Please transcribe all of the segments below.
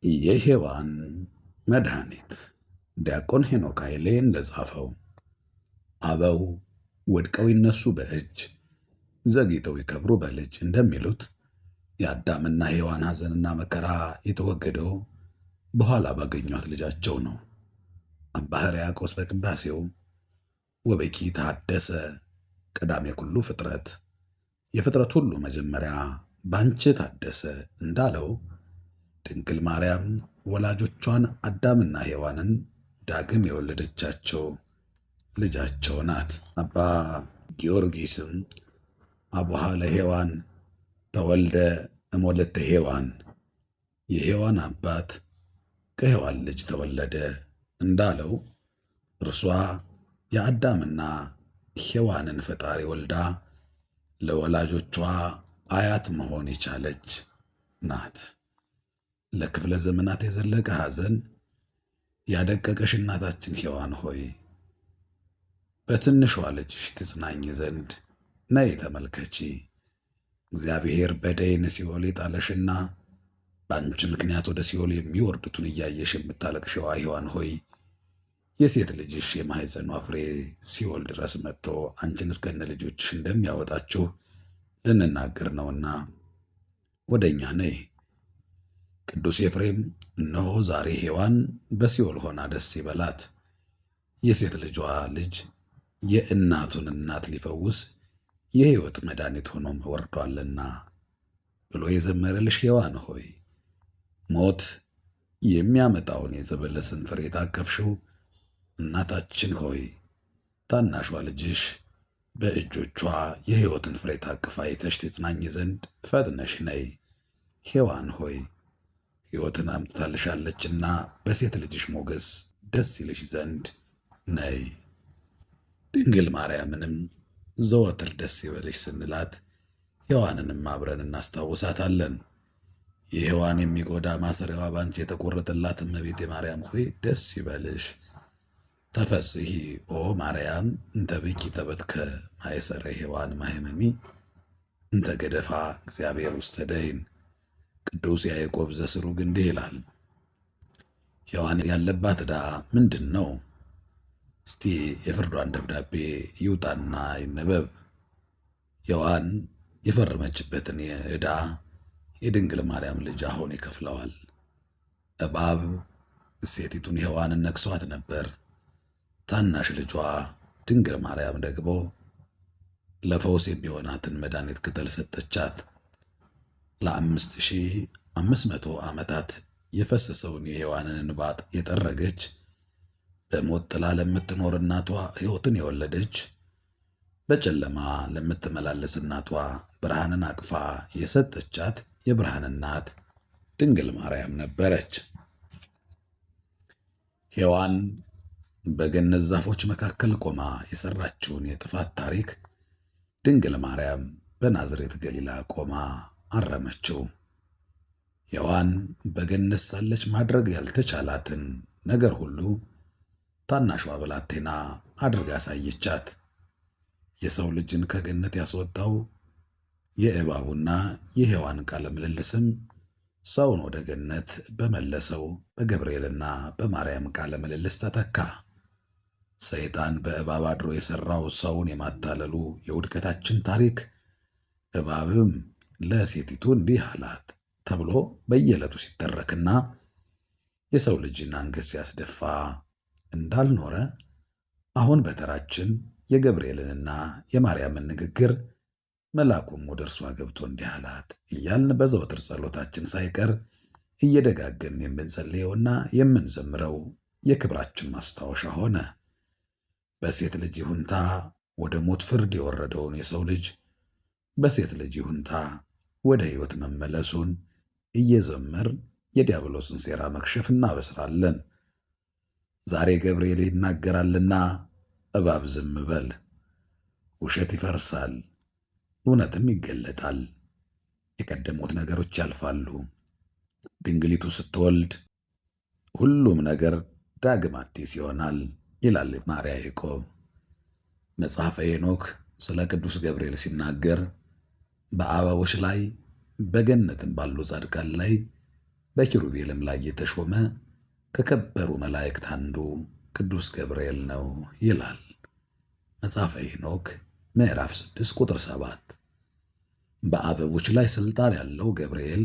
የሔዋን መድኃኒት ዲያቆን ሄኖክ ኃይሌ እንደጻፈው አበው ወድቀው ይነሱ በእጅ ዘግይተው ይከብሩ በልጅ እንደሚሉት የአዳምና ሔዋን ሐዘንና መከራ የተወገደው በኋላ ባገኟት ልጃቸው ነው። አባ ሕርያቆስ በቅዳሴው ወበኪ ታደሰ ቀዳሜ ኩሉ ፍጥረት የፍጥረት ሁሉ መጀመሪያ ባንቺ ታደሰ እንዳለው ድንግል ማርያም ወላጆቿን አዳምና ሔዋንን ዳግም የወለደቻቸው ልጃቸው ናት። አባ ጊዮርጊስም አቡሃ ለሔዋን ተወልደ እሞለተ ሔዋን የሔዋን አባት ከሔዋን ልጅ ተወለደ እንዳለው እርሷ የአዳምና ሔዋንን ፈጣሪ ወልዳ ለወላጆቿ አያት መሆን የቻለች ናት። ለክፍለ ዘመናት የዘለቀ ሐዘን ያደቀቀሽ እናታችን ሔዋን ሆይ በትንሿ ልጅሽ ትጽናኝ ዘንድ ነይ ተመልከቺ። እግዚአብሔር በደይን ሲኦል የጣለሽና በአንቺ ምክንያት ወደ ሲኦል የሚወርዱትን እያየሽ የምታለቅሸዋ ሔዋን ሆይ የሴት ልጅሽ የማኅፀኗ ፍሬ ሲኦል ድረስ መጥቶ አንቺን እስከነ ልጆችሽ እንደሚያወጣችሁ ልንናገር ነውና ወደ እኛ ነይ። ቅዱስ ኤፍሬም እነሆ ዛሬ ሔዋን በሲኦል ሆና ደስ ይበላት፣ የሴት ልጇ ልጅ የእናቱን እናት ሊፈውስ የሕይወት መድኃኒት ሆኖም ወርዷልና ብሎ የዘመረልሽ ሔዋን ሆይ ሞት የሚያመጣውን የዘበለስን ፍሬ ታቀፍሽው እናታችን ሆይ ታናሿ ልጅሽ በእጆቿ የሕይወትን ፍሬ ታቅፋ አይተሽ ትጽናኝ ዘንድ ፈጥነሽ ነይ። ሔዋን ሆይ ሕይወትን አምጥታልሻለችና በሴት ልጅሽ ሞገስ ደስ ይልሽ ዘንድ ነይ። ድንግል ማርያምንም ዘወትር ደስ ይበልሽ ስንላት ሔዋንንም አብረን እናስታውሳታለን። የሔዋን የሚጎዳ ማሰሪያዋ ባንቺ የተቆረጠላት እመቤቴ ማርያም ሆይ ደስ ይበልሽ። ተፈስሒ ኦ ማርያም እንተ ብኪ ተበትከ ማእሰረ ሔዋን ማህመሚ እንተ ገደፋ እግዚአብሔር ውስተ ደይን። ቅዱስ ያዕቆብ ዘስሩግ እንዲህ ይላል፣ ሔዋን ያለባት ዕዳ ምንድን ነው? እስቲ የፍርዷን ደብዳቤ ይውጣና ይነበብ። ሔዋን የፈረመችበትን ዕዳ የድንግል ማርያም ልጅ አሁን ይከፍለዋል። እባብ ሴቲቱን ሔዋንን ነክሷት ነበር። ታናሽ ልጇ ድንግል ማርያም ደግሞ ለፈውስ የሚሆናትን መድኃኒት ቅጠል ሰጠቻት። ለ5500 ዓመታት የፈሰሰውን የሔዋንን እንባ የጠረገች በሞት ጥላ ለምትኖር እናቷ ሕይወትን የወለደች በጨለማ ለምትመላለስ እናቷ ብርሃንን አቅፋ የሰጠቻት የብርሃን እናት ድንግል ማርያም ነበረች። ሔዋን በገነት ዛፎች መካከል ቆማ የሰራችውን የጥፋት ታሪክ ድንግል ማርያም በናዝሬት ገሊላ ቆማ አረመችው። ሔዋን በገነት ሳለች ማድረግ ያልተቻላትን ነገር ሁሉ ታናሿ ብላቴና አድርጋ አሳየቻት። የሰው ልጅን ከገነት ያስወጣው የእባቡና የሔዋን ቃለ ምልልስም ሰውን ወደ ገነት በመለሰው በገብርኤልና በማርያም ቃለ ምልልስ ተተካ። ሰይጣን በእባብ አድሮ የሠራው ሰውን የማታለሉ የውድቀታችን ታሪክ እባብም ለሴቲቱ እንዲህ አላት ተብሎ በየዕለቱ ሲተረክና የሰው ልጅን አንገት ሲያስደፋ እንዳልኖረ አሁን በተራችን የገብርኤልንና የማርያምን ንግግር መልአኩም ወደ እርሷ ገብቶ እንዲህ አላት እያልን በዘወትር ጸሎታችን ሳይቀር እየደጋገምን የምንጸልየውና የምንዘምረው የክብራችን ማስታወሻ ሆነ። በሴት ልጅ ይሁንታ ወደ ሞት ፍርድ የወረደውን የሰው ልጅ በሴት ልጅ ይሁንታ ወደ ሕይወት መመለሱን እየዘመር የዲያብሎስን ሴራ መክሸፍ እናበስራለን። ዛሬ ገብርኤል ይናገራልና እባብ ዝም በል፣ ውሸት ይፈርሳል፣ እውነትም ይገለጣል። የቀደሙት ነገሮች ያልፋሉ። ድንግሊቱ ስትወልድ ሁሉም ነገር ዳግም አዲስ ይሆናል ይላል ማርያ ያዕቆብ። መጽሐፈ ሄኖክ ስለ ቅዱስ ገብርኤል ሲናገር በአበቦች ላይ በገነትም ባሉ ጻድቃን ላይ በኪሩቤልም ላይ የተሾመ ከከበሩ መላእክት አንዱ ቅዱስ ገብርኤል ነው ይላል መጽሐፈ ሄኖክ ምዕራፍ 6 ቁጥር 7። በአበቦች ላይ ሥልጣን ያለው ገብርኤል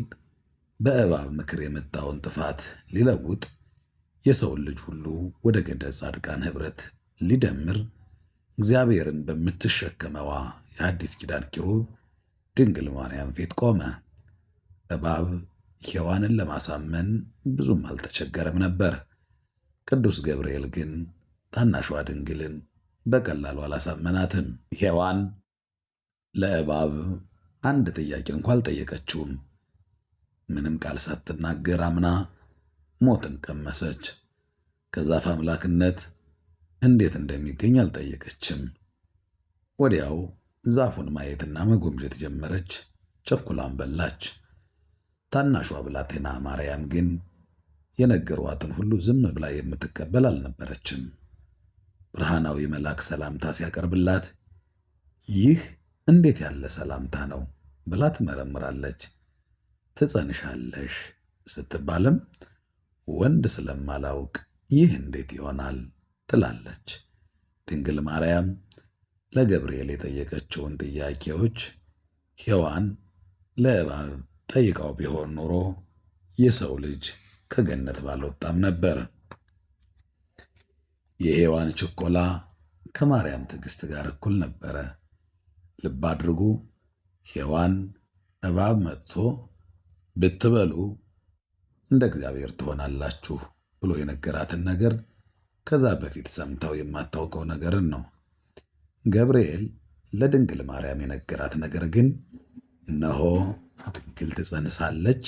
በእባብ ምክር የመጣውን ጥፋት ሊለውጥ የሰውን ልጅ ሁሉ ወደ ገነት ጻድቃን ኅብረት ሊደምር እግዚአብሔርን በምትሸከመዋ የአዲስ ኪዳን ኪሩብ ድንግል ማርያም ፊት ቆመ። እባብ ሔዋንን ለማሳመን ብዙም አልተቸገረም ነበር። ቅዱስ ገብርኤል ግን ታናሿ ድንግልን በቀላሉ አላሳመናትም። ሔዋን ለእባብ አንድ ጥያቄ እንኳ አልጠየቀችውም። ምንም ቃል ሳትናገር አምና ሞትን ቀመሰች። ከዛፍ አምላክነት እንዴት እንደሚገኝ አልጠየቀችም። ወዲያው ዛፉን ማየትና መጎምጀት ጀመረች። ቸኩላም በላች። ታናሿ ብላቴና ማርያም ግን የነገሯትን ሁሉ ዝም ብላ የምትቀበል አልነበረችም። ብርሃናዊ መልአክ ሰላምታ ሲያቀርብላት ይህ እንዴት ያለ ሰላምታ ነው ብላ ትመረምራለች። ትጸንሻለሽ ስትባልም ወንድ ስለማላውቅ ይህ እንዴት ይሆናል ትላለች። ድንግል ማርያም ለገብርኤል የጠየቀችውን ጥያቄዎች ሔዋን ለእባብ ጠይቃው ቢሆን ኖሮ የሰው ልጅ ከገነት ባልወጣም ነበር። የሔዋን ችኮላ ከማርያም ትዕግስት ጋር እኩል ነበረ። ልብ አድርጉ። ሔዋን እባብ መጥቶ ብትበሉ እንደ እግዚአብሔር ትሆናላችሁ ብሎ የነገራትን ነገር ከዛ በፊት ሰምታው የማታውቀው ነገርን ነው። ገብርኤል ለድንግል ማርያም የነገራት ነገር ግን እነሆ ድንግል ትጸንሳለች፣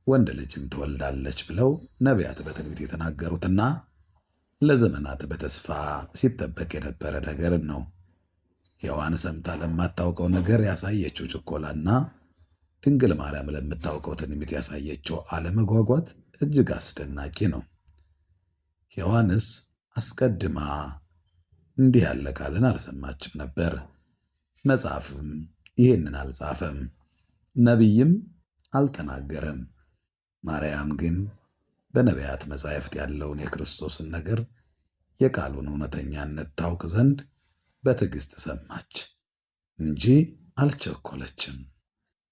ወንድ ልጅም ትወልዳለች ብለው ነቢያት በትንቢት የተናገሩትና ለዘመናት በተስፋ ሲጠበቅ የነበረ ነገርን ነው። ሔዋን ሰምታ ለማታውቀው ነገር ያሳየችው ችኮላና ድንግል ማርያም ለምታውቀው ትንቢት ያሳየችው አለመጓጓት እጅግ አስደናቂ ነው። ሔዋንስ አስቀድማ እንዲህ ያለ ቃልን አልሰማችም ነበር። መጽሐፍም ይህንን አልጻፈም፣ ነቢይም አልተናገረም። ማርያም ግን በነቢያት መጻሕፍት ያለውን የክርስቶስን ነገር የቃሉን እውነተኛነት ታውቅ ዘንድ በትዕግሥት ሰማች እንጂ አልቸኮለችም።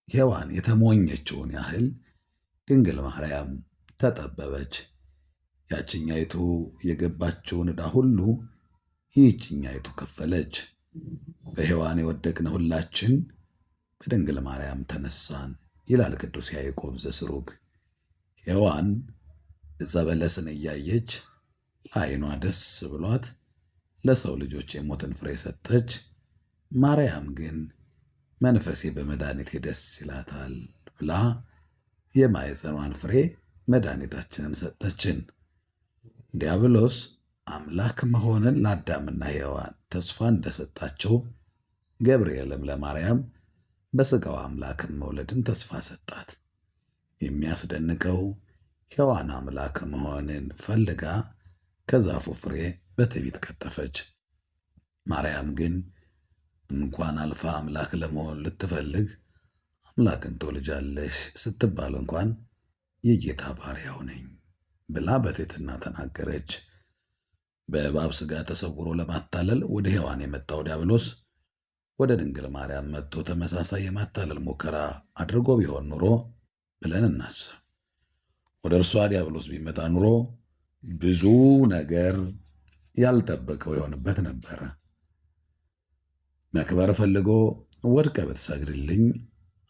ሔዋን የተሞኘችውን ያህል ድንግል ማርያም ተጠበበች። ያችኛይቱ የገባችውን ዕዳ ሁሉ ይህችኛይቱ ከፈለች። በሔዋን የወደቅነ ሁላችን በድንግል ማርያም ተነሳን ይላል ቅዱስ ያዕቆብ ዘስሩግ። ሔዋን ዕፀ በለስን እያየች ለዓይኗ ደስ ብሏት ለሰው ልጆች የሞትን ፍሬ ሰጠች። ማርያም ግን መንፈሴ በመድኃኒቴ ደስ ይላታል ብላ የማኅፀኗን ፍሬ መድኃኒታችንን ሰጠችን። ዲያብሎስ አምላክ መሆንን ለአዳምና ሔዋን ተስፋ እንደሰጣቸው ገብርኤልም ለማርያም በሥጋው አምላክን መውለድን ተስፋ ሰጣት። የሚያስደንቀው ሔዋን አምላክ መሆንን ፈልጋ ከዛፉ ፍሬ በትዕቢት ቀጠፈች። ማርያም ግን እንኳን አልፋ አምላክ ለመሆን ልትፈልግ አምላክን ትወልጃለሽ ስትባል እንኳን የጌታ ባሪያው ነኝ ብላ በትሕትና ተናገረች። በእባብ ሥጋ ተሰውሮ ለማታለል ወደ ሔዋን የመጣው ዲያብሎስ ወደ ድንግል ማርያም መጥቶ ተመሳሳይ የማታለል ሙከራ አድርጎ ቢሆን ኑሮ ብለን እናስብ። ወደ እርሷ ዲያብሎስ ቢመጣ ኑሮ ብዙ ነገር ያልጠበቀው ይሆንበት ነበረ። መክበር ፈልጎ ወድቀ ብትሰግድልኝ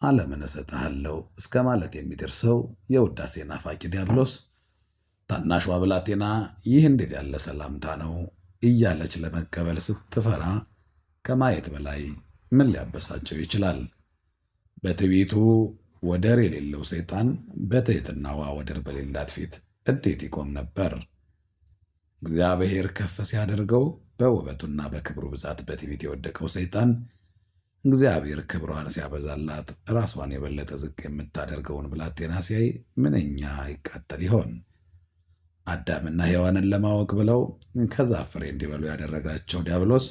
ዓለምን እሰጥሃለሁ እስከ ማለት የሚደርሰው የውዳሴ ናፋቂ ዲያብሎስ ታናሿ ብላቴና ይህ እንዴት ያለ ሰላምታ ነው እያለች ለመቀበል ስትፈራ ከማየት በላይ ምን ሊያበሳጨው ይችላል? በትዕቢቱ ወደር የሌለው ሰይጣን በትሕትናዋ ወደር በሌላት ፊት እንዴት ይቆም ነበር? እግዚአብሔር ከፍ ሲያደርገው በውበቱና በክብሩ ብዛት በትዕቢት የወደቀው ሰይጣን እግዚአብሔር ክብሯን ሲያበዛላት ራሷን የበለጠ ዝቅ የምታደርገውን ብላቴና ሲያይ ምንኛ ይቃጠል ይሆን? አዳምና ሔዋንን ለማወቅ ብለው ከዛፍ ፍሬ እንዲበሉ ያደረጋቸው ዲያብሎስ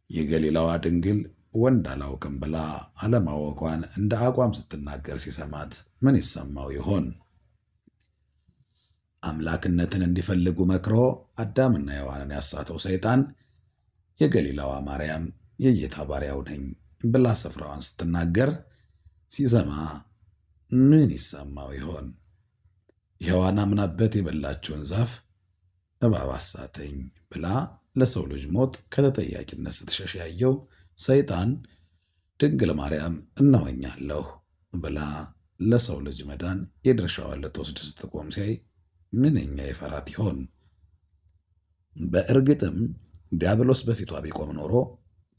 የገሊላዋ ድንግል ወንድ አላውቅም ብላ አለማወቋን እንደ አቋም ስትናገር ሲሰማት ምን ይሰማው ይሆን? አምላክነትን እንዲፈልጉ መክሮ አዳምና ሔዋንን ያሳተው ሰይጣን የገሊላዋ ማርያም የጌታ ባሪያው ነኝ ብላ ስፍራዋን ስትናገር ሲሰማ ምን ይሰማው ይሆን? ሔዋን አምናበት የበላችውን ዛፍ እባብ አሳተኝ ብላ ለሰው ልጅ ሞት ከተጠያቂነት ስትሸሽ ያየው ሰይጣን ድንግል ማርያም እነሆኛለሁ ብላ ለሰው ልጅ መዳን የድርሻዋን ልትወስድ ስትቆም ሲያይ ምንኛ ይፈራት ይሆን? በእርግጥም ዲያብሎስ በፊቷ ቢቆም ኖሮ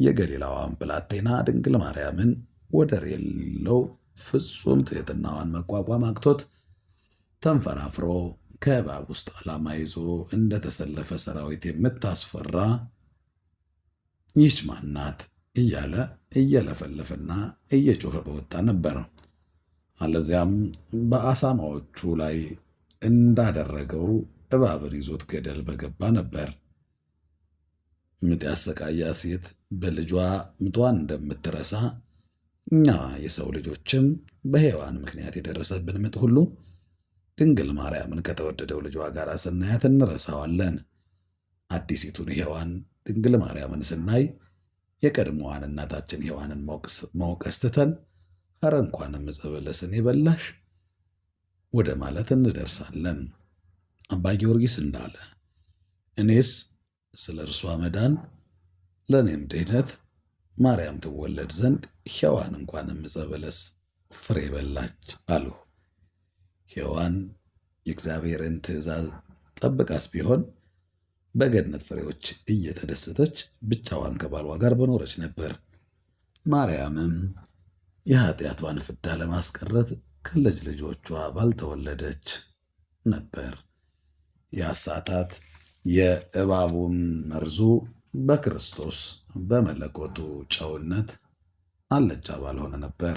የገሊላዋን ብላቴና ድንግል ማርያምን ወደር የሌለው ፍጹም ትሕትናዋን መቋቋም አቅቶት ተንፈራፍሮ ከእባብ ውስጥ ዓላማ ይዞ እንደተሰለፈ ሰራዊት የምታስፈራ ይህች ማናት እያለ እየለፈለፈና እየጮኸ በወጣ ነበር። አለዚያም በአሳማዎቹ ላይ እንዳደረገው እባብን ይዞት ገደል በገባ ነበር። ምጥ ያሰቃያ ሴት በልጇ ምጧን እንደምትረሳ እኛ የሰው ልጆችም በሔዋን ምክንያት የደረሰብን ምጥ ሁሉ ድንግል ማርያምን ከተወደደው ልጇ ጋር ስናያት እንረሳዋለን። አዲሲቱን ሔዋን ድንግል ማርያምን ስናይ የቀድሞዋን እናታችን ሔዋንን መውቀስ ትተን ኧረ እንኳንም ዕፀ በለስን የበላሽ ወደ ማለት እንደርሳለን። አባ ጊዮርጊስ እንዳለ እኔስ ስለ እርሷ መዳን ለእኔም ድኅነት ማርያም ትወለድ ዘንድ ሔዋን እንኳንም ዕፀ በለስ ፍሬ በላች አሉ። ሔዋን የእግዚአብሔርን ትእዛዝ ጠብቃስ ቢሆን በገነት ፍሬዎች እየተደሰተች ብቻዋን ከባሏ ጋር በኖረች ነበር። ማርያምም የኃጢአቷን ፍዳ ለማስቀረት ከልጅ ልጆቿ ባልተወለደች ነበር። ያሳታት የእባቡም መርዙ በክርስቶስ በመለኮቱ ጨውነት አልጫ ባልሆነ ነበር።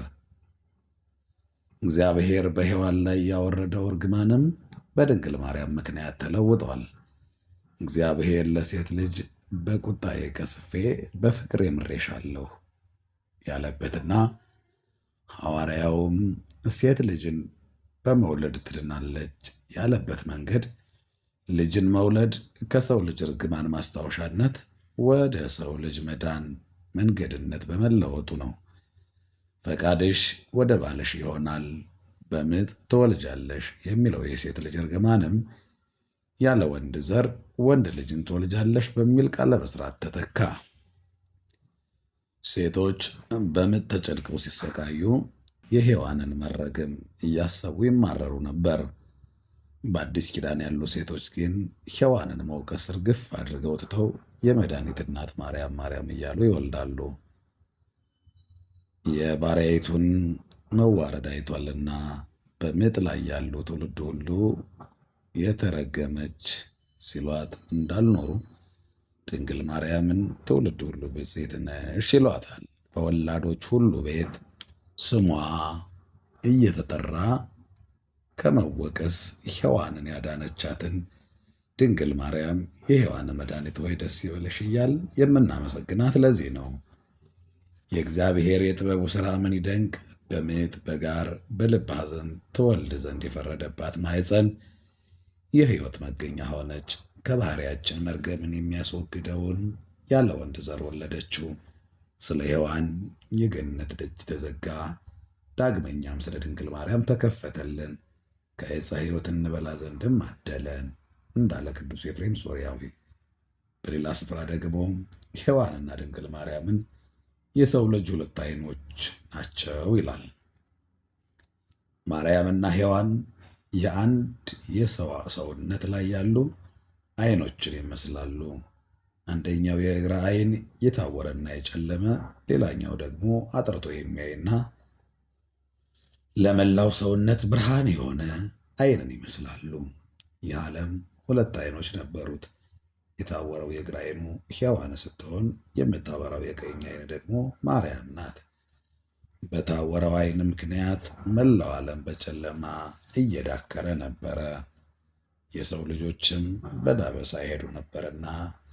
እግዚአብሔር በሔዋን ላይ ያወረደው እርግማንም በድንግል ማርያም ምክንያት ተለውጧል። እግዚአብሔር ለሴት ልጅ በቁጣዬ ቀስፌ በፍቅር የምሬሻለሁ ያለበትና ሐዋርያውም ሴት ልጅን በመውለድ ትድናለች ያለበት መንገድ ልጅን መውለድ ከሰው ልጅ እርግማን ማስታወሻነት ወደ ሰው ልጅ መዳን መንገድነት በመለወጡ ነው። ፈቃድሽ ወደ ባልሽ ይሆናል፣ በምጥ ትወልጃለሽ የሚለው የሴት ልጅ እርግማንም ያለ ወንድ ዘር ወንድ ልጅን ትወልጃለሽ በሚል ቃለ ብስራት ተተካ። ሴቶች በምጥ ተጨንቀው ሲሰቃዩ የሔዋንን መረገም እያሰቡ ይማረሩ ነበር። በአዲስ ኪዳን ያሉ ሴቶች ግን ሔዋንን መውቀስ እርግፍ አድርገው ትተው የመድኃኒት እናት ማርያም ማርያም እያሉ ይወልዳሉ። የባሪያይቱን መዋረድ አይቷልና በምጥ ላይ ያሉ ትውልድ ሁሉ የተረገመች ሲሏት እንዳልኖሩ ድንግል ማርያምን ትውልድ ሁሉ ብፅዕት ነሽ ይሏታል። በወላዶች ሁሉ ቤት ስሟ እየተጠራ ከመወቀስ ሔዋንን ያዳነቻትን ድንግል ማርያም የሔዋን መድኃኒት ወይ ደስ ይበልሽ እያል የምናመሰግናት ለዚህ ነው። የእግዚአብሔር የጥበቡ ሥራ ምን ይደንቅ! በምጥ በጋር በልብ ሐዘን ትወልድ ዘንድ የፈረደባት ማኅፀን የሕይወት መገኛ ሆነች። ከባሕርያችን መርገምን የሚያስወግደውን ያለ ወንድ ዘር ወለደችው። ስለ ሔዋን የገነት ደጅ ተዘጋ፣ ዳግመኛም ስለ ድንግል ማርያም ተከፈተልን። ከዕፀ ሕይወት እንበላ ዘንድም አደለን እንዳለ ቅዱስ ኤፍሬም ሶርያዊ። በሌላ ስፍራ ደግሞ ሔዋንና ድንግል ማርያምን የሰው ልጅ ሁለት ዓይኖች ናቸው ይላል። ማርያምና ሔዋን የአንድ የሰው ሰውነት ላይ ያሉ ዓይኖችን ይመስላሉ። አንደኛው የግራ ዓይን የታወረና የጨለመ፣ ሌላኛው ደግሞ አጥርቶ የሚያይና ለመላው ሰውነት ብርሃን የሆነ ዓይንን ይመስላሉ። ይህ ዓለም ሁለት ዓይኖች ነበሩት። የታወረው የግራ ዓይኑ ሔዋን ስትሆን የምታበራው የቀኝ ዓይን ደግሞ ማርያም ናት። በታወረው ዓይን ምክንያት መላው ዓለም በጨለማ እየዳከረ ነበረ። የሰው ልጆችም በዳበሳ ይሄዱ ነበርና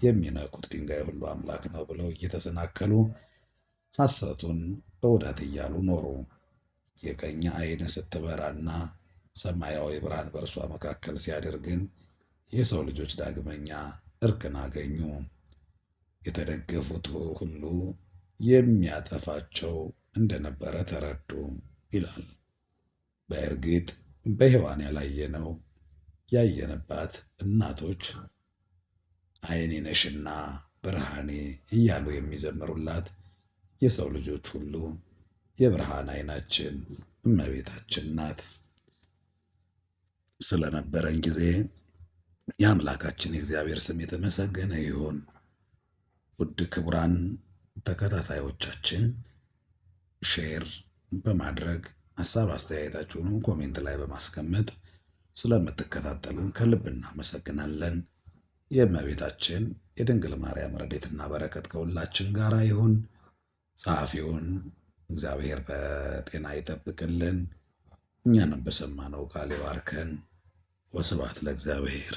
የሚነኩት ድንጋይ ሁሉ አምላክ ነው ብለው እየተሰናከሉ ሐሰቱን እውነት እያሉ ኖሩ። የቀኝ ዓይን ስትበራና ሰማያዊ ብርሃን በእርሷ መካከል ሲያድር ግን የሰው ልጆች ዳግመኛ እርቅን አገኙ። የተደገፉት ሁሉ የሚያጠፋቸው እንደነበረ ተረዱ ይላል። በእርግጥ በሔዋን ያላየነው ያየንባት እናቶች ዓይኔ ነሽና ብርሃኔ እያሉ የሚዘምሩላት የሰው ልጆች ሁሉ የብርሃን ዓይናችን እመቤታችን ናት። ስለነበረን ጊዜ የአምላካችን የእግዚአብሔር ስም የተመሰገነ ይሁን። ውድ ክቡራን ተከታታዮቻችን ሼር በማድረግ ሀሳብ አስተያየታችሁንም ኮሜንት ላይ በማስቀመጥ ስለምትከታተሉን ከልብ እናመሰግናለን። የእመቤታችን የድንግል ማርያም ረድኤትና በረከት ከሁላችን ጋር ይሁን። ጸሐፊውን እግዚአብሔር በጤና ይጠብቅልን፣ እኛንም በሰማነው ቃል ይባርከን። ወስብሐት ለእግዚአብሔር።